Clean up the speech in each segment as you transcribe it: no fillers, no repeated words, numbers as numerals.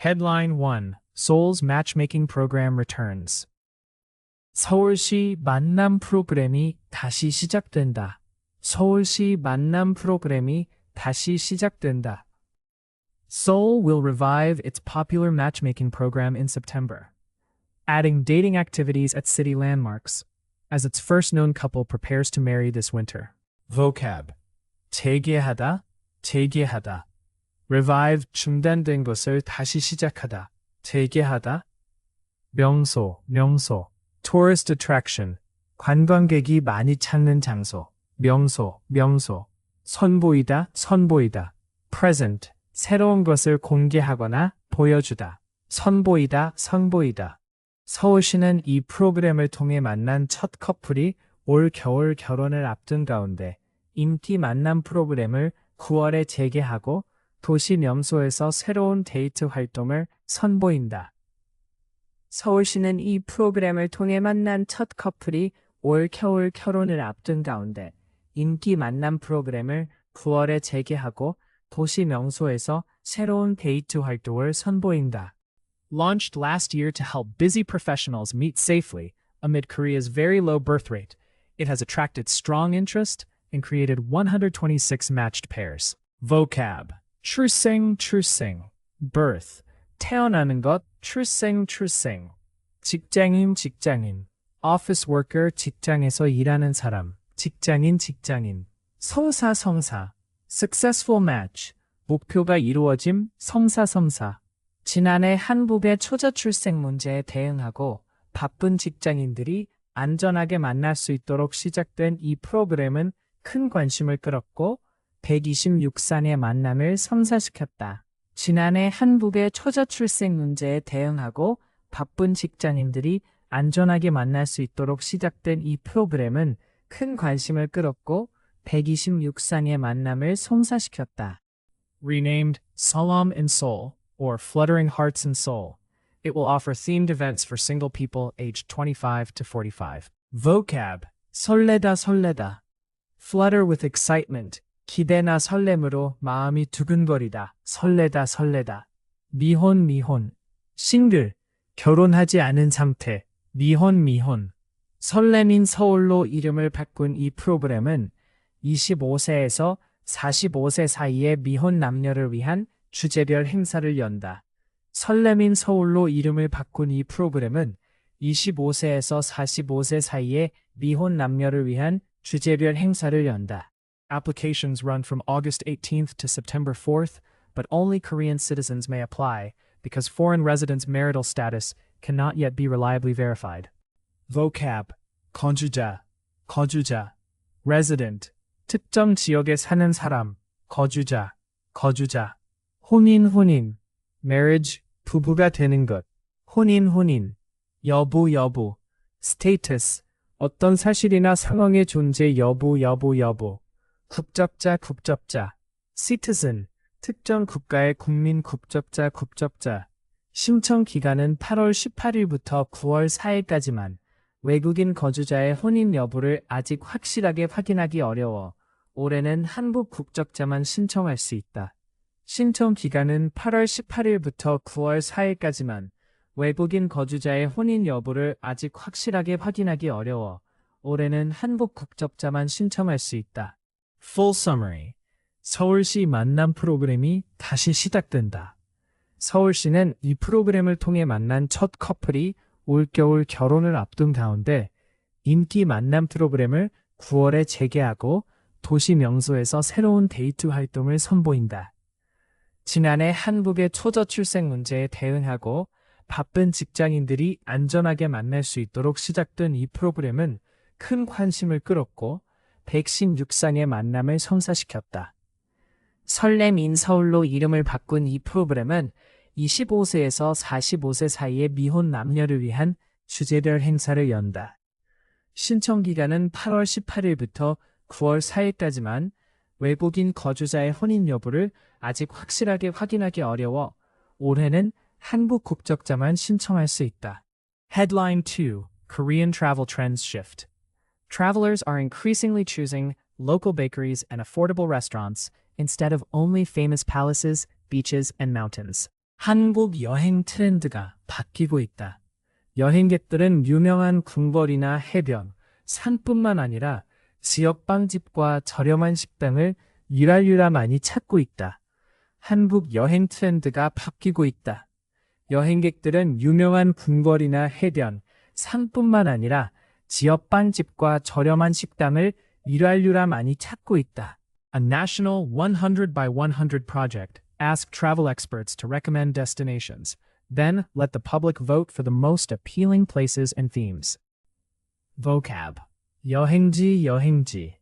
Headline 1. Seoul's matchmaking program returns. 서울시 만남 프로그램이 다시 시작된다. 서울시 만남 프로그램이 다시 시작된다. Seoul will revive its popular matchmaking program in September, adding dating activities at city landmarks, as its first known couple prepares to marry this winter. Vocab. 재개하다, 재개하다. Revive, 중단된 것을 다시 시작하다, 재개하다. 명소, 명소. Tourist attraction, 관광객이 많이 찾는 장소. 명소, 명소. 선보이다, 선보이다. Present, 새로운 것을 공개하거나 보여주다. 선보이다, 선보이다. 서울시는 이 프로그램을 통해 만난 첫 커플이 올 겨울 결혼을 앞둔 가운데 인기 만남 프로그램을 9월에 재개하고 도시 명소에서 새로운 데이트 활동을 선보인다. 서울시는 이 프로그램을 통해 만난 첫 커플이 올 겨울 결혼을 앞둔 가운데 인기 만남 프로그램을 9월에 재개하고 도시 명소에서 새로운 데이트 활동을 선보인다. Launched last year to help busy professionals meet safely amid Korea's very low birth rate, it has attracted strong interest and created 126 matched pairs. Vocab. 출생, 출생. Birth. 태어나는 것, 출생, 출생. 직장인, 직장인. Office worker, 직장에서 일하는 사람. 직장인, 직장인. 성사, 성사. Successful match. 목표가 이루어짐, 성사, 성사. 지난해 한국의 초자 출생 문제에 대응하고 바쁜 직장인들이 안전하게 만날 수 있도록 시작된 이 프로그램은 큰 관심을 끌었고 126산의 만남을 성사시켰다. 지난해 한국의 초자 출생 문제에 대응하고 바쁜 직장인들이 안전하게 만날 수 있도록 시작된 이 프로그램은 큰 관심을 끌었고 126산의 만남을 성사시켰다. Renamed Salam in Seoul, or Fluttering Hearts and Soul, it will offer themed events for single people aged 25 to 45. Vocab. 설레다, 설레다. Flutter with excitement. 기대나 설렘으로 마음이 두근거리다. 설레다, 설레다. 미혼, 미혼. 싱글. 결혼하지 않은 상태. 미혼, 미혼. 설렘인 서울로 이름을 바꾼 이 프로그램은 25세에서 45세 사이의 미혼 남녀를 위한 주제별 행사를 연다. 설렘인 서울로 이름을 바꾼 이 프로그램은 25세에서 45세 사이의 미혼 남녀를 위한 주제별 행사를 연다. Applications run from August 18th to September 4th, but only Korean citizens may apply because foreign residents' marital status cannot yet be reliably verified. Vocab. 거주자, 거주자. Resident. 특정 지역에 사는 사람. 거주자, 거주자. 혼인, 혼인. Marriage. 부부가 되는 것. 혼인, 혼인. 여부, 여부. Status. 어떤 사실이나 상황의 존재 여부, 여부, 여부. 국적자, 국적자. Citizen. 특정 국가의 국민, 국적자, 국적자. 신청 기간은 8월 18일부터 9월 4일까지만. 외국인 거주자의 혼인 여부를 아직 확실하게 확인하기 어려워 올해는 한국 국적자만 신청할 수 있다. 신청 기간은 8월 18일부터 9월 4일까지만. 외국인 거주자의 혼인 여부를 아직 확실하게 확인하기 어려워 올해는 한국 국적자만 신청할 수 있다. Full summary. 서울시 만남 프로그램이 다시 시작된다. 서울시는 이 프로그램을 통해 만난 첫 커플이 올겨울 결혼을 앞둔 가운데 인기 만남 프로그램을 9월에 재개하고 도시 명소에서 새로운 데이트 활동을 선보인다. 지난해 한국의 초저 출생 문제에 대응하고 바쁜 직장인들이 안전하게 만날 수 있도록 시작된 이 프로그램은 큰 관심을 끌었고 116상의 만남을 성사시켰다. 설렘인 서울로 이름을 바꾼 이 프로그램은 25세에서 45세 사이의 미혼 남녀를 위한 주제별 행사를 연다. 신청 기간은 8월 18일부터 9월 4일까지만. 외국인 거주자의 혼인 여부를 아직 확실하게 확인하기 어려워 올해는 한국 국적자만 신청할 수 있다. Headline 2. Korean travel trends shift. Travelers are increasingly choosing local bakeries and affordable restaurants instead of only famous palaces, beaches, and mountains. 한국 여행 트렌드가 바뀌고 있다. 여행객들은 유명한 궁궐이나 해변, 산뿐만 아니라 지역 빵집과 저렴한 식당을 유랄유라 많이 찾고 있다. 한국 여행 트렌드가 바뀌고 있다. 여행객들은 유명한 궁궐이나 해변, 산뿐만 아니라 지역 빵집과 저렴한 식당을 유랄유라 많이 찾고 있다. A national 100 by 100 project asked travel experts to recommend destinations. Then let the public vote for the most appealing places and themes. Vocab. 여행지, 여행지.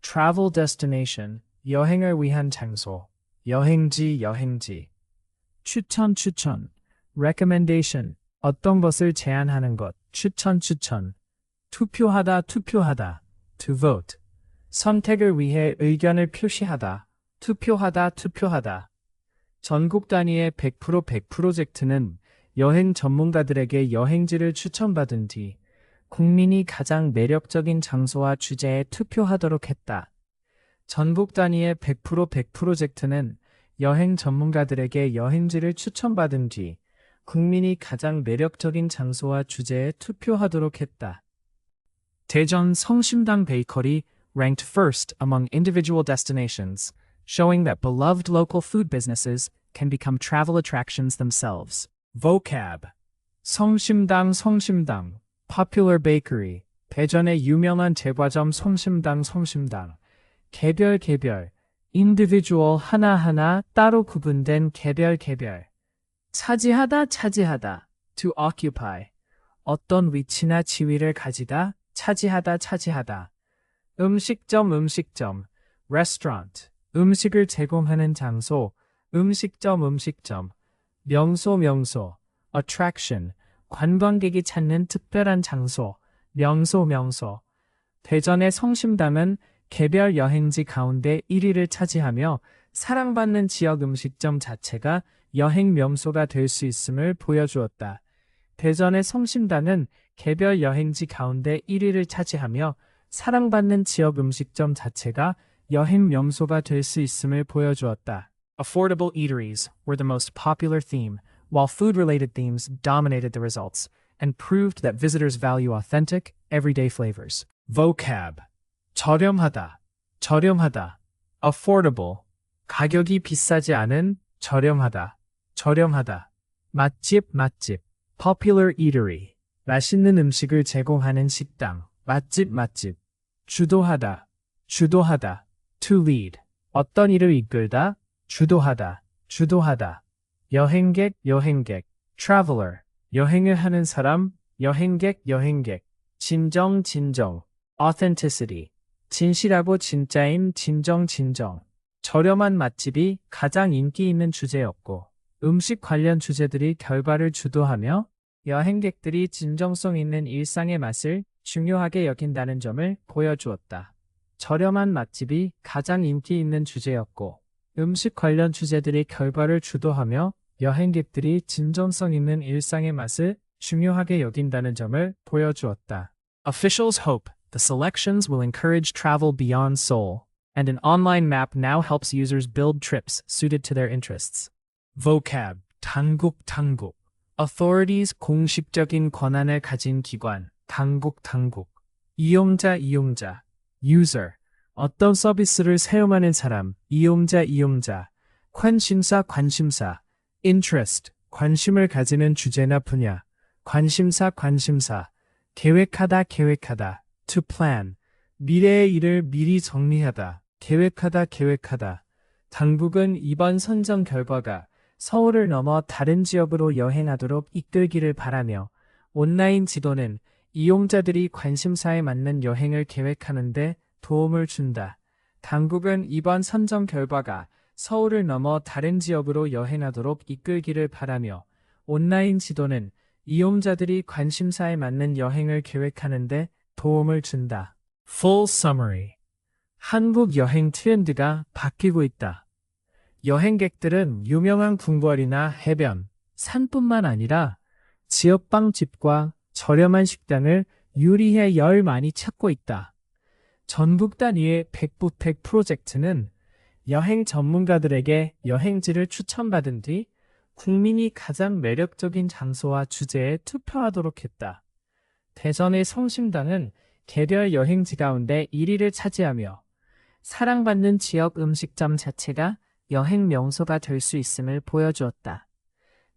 Travel destination. 여행을 위한 장소. 여행지, 여행지. 추천, 추천. Recommendation. 어떤 것을 제안하는 것. 추천, 추천. 투표하다, 투표하다. To vote. 선택을 위해 의견을 표시하다. 투표하다, 투표하다. 전국 단위의 100% 프로젝트는 여행 전문가들에게 여행지를 추천받은 뒤 국민이 가장 매력적인 장소와 주제에 투표하도록 했다. 전국 단위의 100% 프로젝트는 여행 전문가들에게 여행지를 추천받은 뒤 국민이 가장 매력적인 장소와 주제에 투표하도록 했다. 대전 성심당 베이커리 ranked first among individual destinations, showing that beloved local food businesses can become travel attractions themselves. Vocab. 성심당, 성심당. Popular bakery. 대전의 유명한 제과점 성심당, 성심당. 개별, 개별. individual, 하나하나, 따로 구분된 개별, 개별. 차지하다, 차지하다. To occupy. 어떤 위치나 지위를 가지다, 차지하다, 차지하다. 음식점, 음식점. Restaurant. 음식을 제공하는 장소. 음식점, 음식점. 명소, 명소. Attraction. 관광객이 찾는 특별한 장소. 명소, 명소. 대전의 성심당은 개별 여행지 가운데 1위를 차지하며 사랑받는 지역 음식점 자체가 여행 명소가 될 수 있음을 보여주었다. 대전의 성심당은 개별 여행지 가운데 1위를 차지하며 사랑받는 지역 음식점 자체가 여행 명소가 될 수 있음을 보여주었다. Affordable eateries were the most popular theme, while food-related themes dominated the results and proved that visitors value authentic, everyday flavors. Vocab. 저렴하다, 저렴하다. Affordable. 가격이 비싸지 않은, 저렴하다, 저렴하다. 맛집, 맛집. Popular eatery. 맛있는 음식을 제공하는 식당. 맛집, 맛집. 주도하다, 주도하다. To lead. 어떤 일을 이끌다, 주도하다, 주도하다. 여행객, 여행객. Traveler. 여행을 하는 사람, 여행객, 여행객. 진정, 진정. Authenticity. 진실하고 진짜임, 진정, 진정. 저렴한 맛집이 가장 인기 있는 주제였고, 음식 관련 주제들이 결과를 주도하며 여행객들이 진정성 있는 일상의 맛을 중요하게 여긴다는 점을 보여주었다. 저렴한 맛집이 가장 인기 있는 주제였고, 음식 관련 주제들이 결과를 주도하며 여행객들이 진정성 있는 일상의 맛을 중요하게 여긴다는 점을 보여주었다. Officials hope the selections will encourage travel beyond Seoul, and an online map now helps users build trips suited to their interests. Vocab. 당국, 당국. Authorities, 공식적인 권한을 가진 기관. 당국, 당국. 이용자, 이용자. User. 어떤 서비스를 사용하는 사람. 이용자, 이용자. 관심사, 관심사. Interest. 관심을 가지는 주제나 분야. 관심사, 관심사. 계획하다, 계획하다. To plan. 미래의 일을 미리 정리하다. 계획하다, 계획하다. 당국은 이번 선정 결과가 서울을 넘어 다른 지역으로 여행하도록 이끌기를 바라며 온라인 지도는 이용자들이 관심사에 맞는 여행을 계획하는 데 도움을 준다. 당국은 이번 선정 결과가 서울을 넘어 다른 지역으로 여행하도록 이끌기를 바라며 온라인 지도는 이용자들이 관심사에 맞는 여행을 계획하는 데 도움을 준다. Full summary. 한국 여행 트렌드가 바뀌고 있다. 여행객들은 유명한 궁궐이나 해변, 산뿐만 아니라 지역 빵집과 저렴한 식당을 유리해 열 많이 찾고 있다. 전국 단위의 100% 프로젝트는 여행 전문가들에게 여행지를 추천받은 뒤 국민이 가장 매력적인 장소와 주제에 투표하도록 했다. 대전의 성심당은 개별 여행지 가운데 1위를 차지하며 사랑받는 지역 음식점 자체가 여행 명소가 될 수 있음을 보여주었다.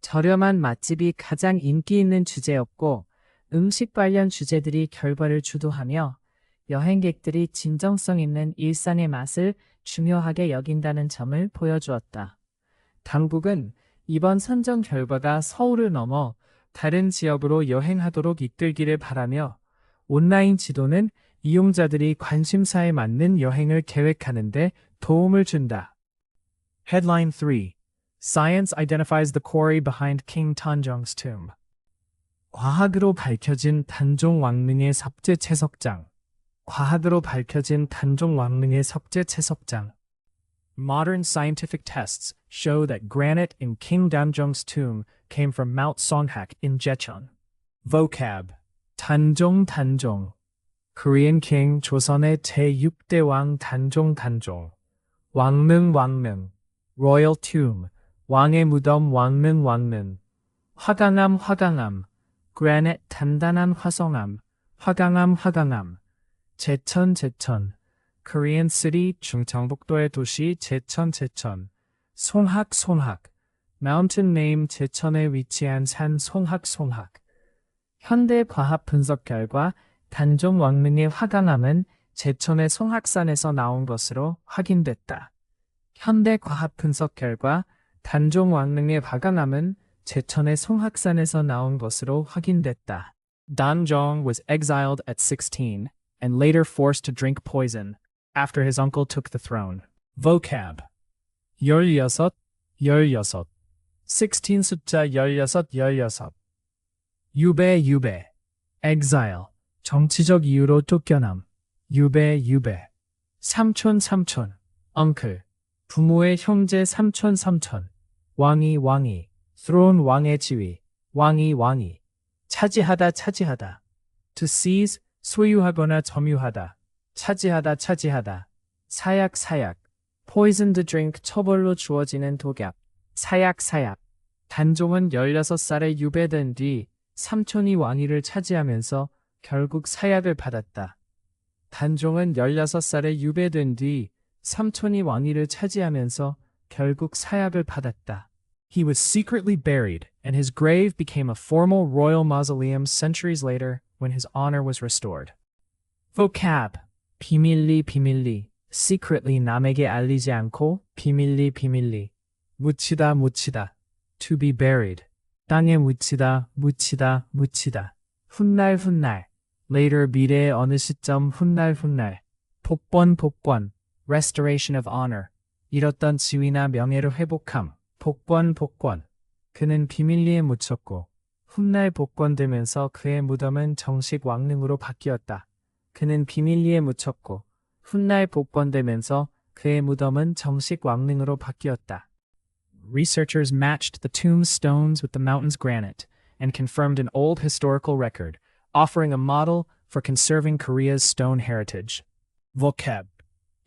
저렴한 맛집이 가장 인기 있는 주제였고 음식 관련 주제들이 결과를 주도하며 여행객들이 진정성 있는 일산의 맛을 중요하게 여긴다는 점을 보여주었다. 당국은 이번 선정 결과가 서울을 넘어 다른 지역으로 여행하도록 이끌기를 바라며 온라인 지도는 이용자들이 관심사에 맞는 여행을 계획하는 데 도움을 준다. Headline 3. Science identifies the quarry behind King Tanjong's tomb. 과학으로 밝혀진 단종 왕릉의 섭제 채석장. 과학으로 밝혀진 단종 왕릉의 섭제 채석장. Modern scientific tests show that granite in King Danjong's tomb came from Mount Songhak in Jecheon. Vocab. 단종 단종. Korean king 조선의 제6대 왕 단종 단종. 왕릉 왕릉. Royal tomb. 왕의 무덤 왕릉 왕릉. 화강암 화강암. Granite 단단한 화성암. 화강암 화강암. 제천 제천. Korean city 중청북도의 도시 제천 제천. 송학 송학. Mountain name 제천에 위치한 산 송학 송학. 현대 과학 분석 결과 단종 왕릉의 화강암은 제천의 송학산에서 나온 것으로 확인됐다. 현대 과학 분석 결과 단종 왕릉의 화강암은 제천의 송학산에서 나온 것으로 확인됐다. Danjong was exiled at 16 and later forced to drink poison after his uncle took the throne. Vocab. 16, 16. 16 숫자 16, 16. 유배, 유배. exile. 정치적 이유로 쫓겨남. 유배, 유배. 삼촌, 삼촌. uncle. 부모의 형제 삼촌, 삼촌. 왕이, 왕이. throne 왕의 지위. 왕이, 왕이. 차지하다, 차지하다. to seize. 소유하거나 점유하다. 차지하다, 차지하다. 사약, 사약. poison to drink. 처벌로 주어지는 독약. 사약, 사약. 단종은 16살에 유배된 뒤 삼촌이 왕위를 차지하면서 결국 사약을 받았다. 단종은 16살에 유배된 뒤 삼촌이 왕위를 차지하면서 결국 사약을 받았다. He was secretly buried, and his grave became a formal royal mausoleum centuries later when his honor was restored. Vocab. 비밀리, 비밀리. secretly 남에게 알리지 않고 비밀리, 비밀리. 묻히다, 묻히다. to be buried. 땅에 묻히다, 묻히다, 묻히다. 훗날, 훗날. later 미래의 어느 시점 훗날, 훗날. 복권, 복권. restoration of honor. 잃었던 지위나 명예를 회복함. 복권, 복권. 그는 비밀리에 묻혔고 훗날 복권되면서 그의 무덤은 정식 왕릉으로 바뀌었다. 그는 비밀리에 묻혔고 훗날 복권되면서 그의 무덤은 정식 왕릉으로 바뀌었다. Researchers matched the tomb's stones with the mountain's granite and confirmed an old historical record, offering a model for conserving Korea's stone heritage. Vocab.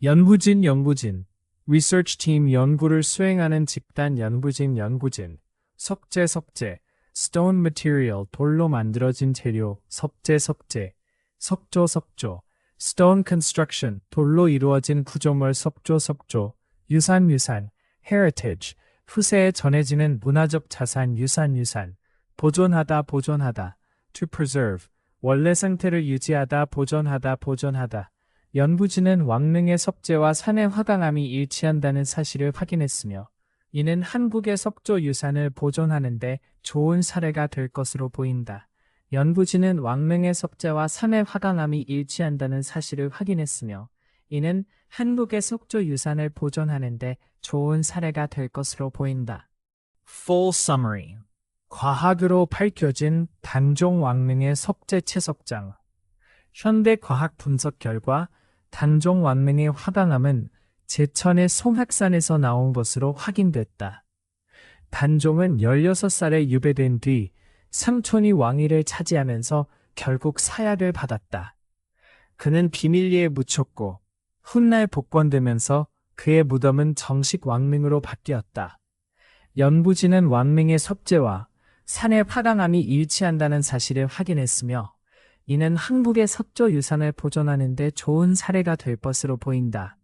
연구진, 연구진. Research team 연구를 수행하는 집단 연구진, 연구진. 석재, 석재. Stone material, 돌로 만들어진 재료. 석재, 석재. 석조, 석조. Stone construction, 돌로 이루어진 구조물. 석조, 석조. 유산, 유산. Heritage. 후세에 전해지는 문화적 자산, 유산, 유산. 보존하다, 보존하다. To preserve. 원래 상태를 유지하다, 보존하다, 보존하다. 연구진은 왕릉의 석재와 산의 화강암이 일치한다는 사실을 확인했으며 이는 한국의 석조 유산을 보존하는 데 좋은 사례가 될 것으로 보인다. 연구진은 왕릉의 석재와 산의 화강암이 일치한다는 사실을 확인했으며 이는 한국의 석조 유산을 보존하는 데 좋은 사례가 될 것으로 보인다. Full summary. 과학으로 밝혀진 단종 왕릉의 석재 채석장. 현대 과학 분석 결과 단종 왕릉의 화강암은 제천의 송학산에서 나온 것으로 확인됐다. 단종은 16살에 유배된 뒤 삼촌이 왕위를 차지하면서 결국 사약을 받았다. 그는 비밀리에 묻혔고 훗날 복권되면서 그의 무덤은 정식 왕릉으로 바뀌었다. 연부지는 왕명의 섭제와 산의 화강암이 일치한다는 사실을 확인했으며 이는 한국의 석조 유산을 보존하는 데 좋은 사례가 될 것으로 보인다.